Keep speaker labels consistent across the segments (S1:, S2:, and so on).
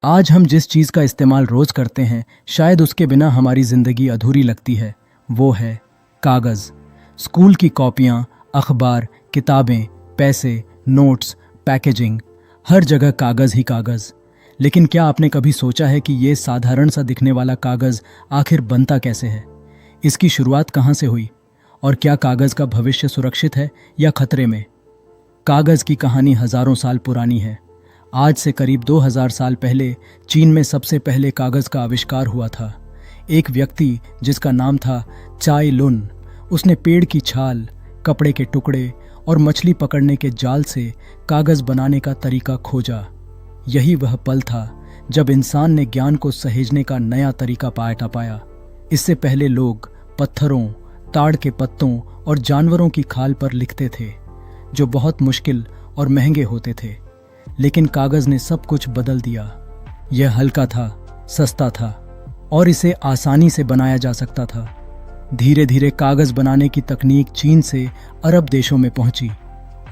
S1: आज हम जिस चीज़ का इस्तेमाल रोज़ करते हैं, शायद उसके बिना हमारी ज़िंदगी अधूरी लगती है। वो है कागज़। स्कूल की कॉपियाँ, अखबार, किताबें, पैसे, नोट्स, पैकेजिंग, हर जगह कागज़ ही कागज़। लेकिन क्या आपने कभी सोचा है कि ये साधारण सा दिखने वाला कागज़ आखिर बनता कैसे है? इसकी शुरुआत कहाँ से हुई? और क्या कागज़ का भविष्य सुरक्षित है या खतरे में? कागज़ की कहानी हज़ारों साल पुरानी है। आज से करीब 2000 साल पहले चीन में सबसे पहले कागज़ का आविष्कार हुआ था। एक व्यक्ति जिसका नाम था चाई लुन, उसने पेड़ की छाल, कपड़े के टुकड़े और मछली पकड़ने के जाल से कागज़ बनाने का तरीका खोजा। यही वह पल था जब इंसान ने ज्ञान को सहेजने का नया तरीका पाया। इससे पहले लोग पत्थरों, ताड़ के पत्तों और जानवरों की खाल पर लिखते थे, जो बहुत मुश्किल और महंगे होते थे। लेकिन कागज़ ने सब कुछ बदल दिया। यह हल्का था, सस्ता था और इसे आसानी से बनाया जा सकता था। धीरे धीरे कागज़ बनाने की तकनीक चीन से अरब देशों में पहुंची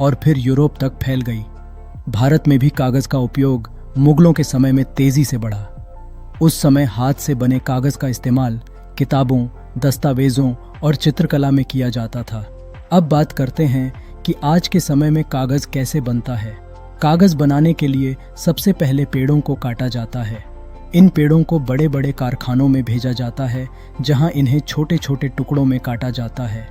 S1: और फिर यूरोप तक फैल गई। भारत में भी कागज़ का उपयोग मुगलों के समय में तेज़ी से बढ़ा। उस समय हाथ से बने कागज़ का इस्तेमाल किताबों, दस्तावेज़ों और चित्रकला में किया जाता था। अब बात करते हैं कि आज के समय में कागज़ कैसे बनता है। कागज़ बनाने के लिए सबसे पहले पेड़ों को काटा जाता है। इन पेड़ों को बड़े बड़े कारखानों में भेजा जाता है, जहां इन्हें छोटे छोटे टुकड़ों में काटा जाता है।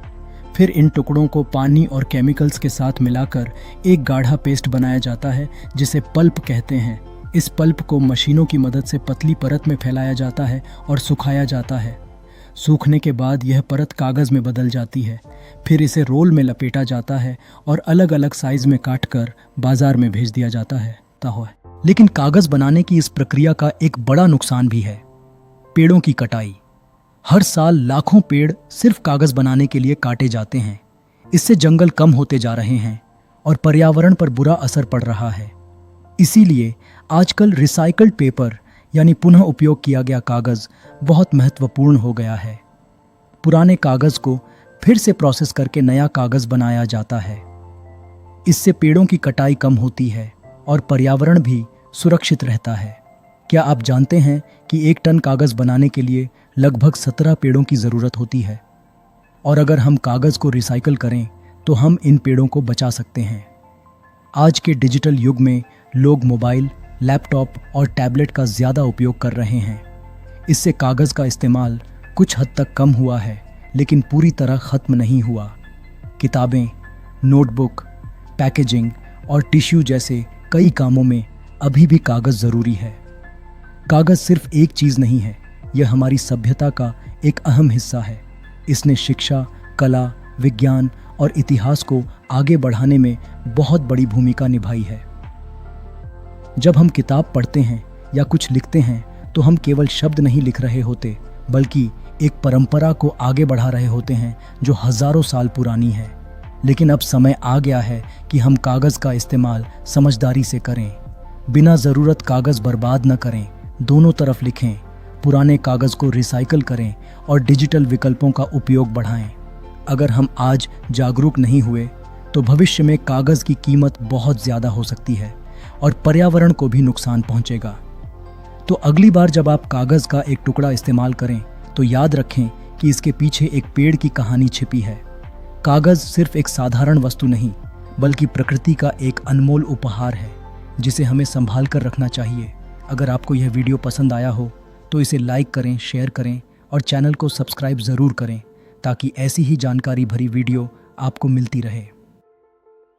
S1: फिर इन टुकड़ों को पानी और केमिकल्स के साथ मिलाकर एक गाढ़ा पेस्ट बनाया जाता है, जिसे पल्प कहते हैं। इस पल्प को मशीनों की मदद से पतली परत में फैलाया जाता है और सुखाया जाता है। सूखने के बाद यह परत कागज़ में बदल जाती है। फिर इसे रोल में लपेटा जाता है और अलग अलग साइज में काटकर बाजार में भेज दिया जाता है। लेकिन कागज़ बनाने की इस प्रक्रिया का एक बड़ा नुकसान भी है, पेड़ों की कटाई। हर साल लाखों पेड़ सिर्फ कागज़ बनाने के लिए काटे जाते हैं। इससे जंगल कम होते जा रहे हैं और पर्यावरण पर बुरा असर पड़ रहा है। इसीलिए आजकल रिसाइकल्ड पेपर यानी पुनः उपयोग किया गया कागज़ बहुत महत्वपूर्ण हो गया है। पुराने कागज़ को फिर से प्रोसेस करके नया कागज़ बनाया जाता है। इससे पेड़ों की कटाई कम होती है और पर्यावरण भी सुरक्षित रहता है। क्या आप जानते हैं कि 1 टन कागज़ बनाने के लिए लगभग 17 पेड़ों की ज़रूरत होती है? और अगर हम कागज़ को रिसाइकल करें तो हम इन पेड़ों को बचा सकते हैं। आज के डिजिटल युग में लोग मोबाइल, लैपटॉप और टैबलेट का ज़्यादा उपयोग कर रहे हैं। इससे कागज़ का इस्तेमाल कुछ हद तक कम हुआ है, लेकिन पूरी तरह ख़त्म नहीं हुआ। किताबें, नोटबुक, पैकेजिंग और टिश्यू जैसे कई कामों में अभी भी कागज़ ज़रूरी है। कागज़ सिर्फ एक चीज़ नहीं है, यह हमारी सभ्यता का एक अहम हिस्सा है। इसने शिक्षा, कला, विज्ञान और इतिहास को आगे बढ़ाने में बहुत बड़ी भूमिका निभाई है। जब हम किताब पढ़ते हैं या कुछ लिखते हैं तो हम केवल शब्द नहीं लिख रहे होते, बल्कि एक परंपरा को आगे बढ़ा रहे होते हैं जो हज़ारों साल पुरानी है। लेकिन अब समय आ गया है कि हम कागज़ का इस्तेमाल समझदारी से करें। बिना ज़रूरत कागज़ बर्बाद न करें, दोनों तरफ लिखें, पुराने कागज़ को रिसाइकल करें और डिजिटल विकल्पों का उपयोग बढ़ाएं। अगर हम आज जागरूक नहीं हुए तो भविष्य में कागज़ की कीमत बहुत ज़्यादा हो सकती है और पर्यावरण को भी नुकसान पहुंचेगा। तो अगली बार जब आप कागज़ का एक टुकड़ा इस्तेमाल करें तो याद रखें कि इसके पीछे एक पेड़ की कहानी छिपी है। कागज़ सिर्फ एक साधारण वस्तु नहीं, बल्कि प्रकृति का एक अनमोल उपहार है, जिसे हमें संभाल कर रखना चाहिए। अगर आपको यह वीडियो पसंद आया हो तो इसे लाइक करें, शेयर करें और चैनल को सब्सक्राइब ज़रूर करें, ताकि ऐसी ही जानकारी भरी वीडियो आपको मिलती रहे।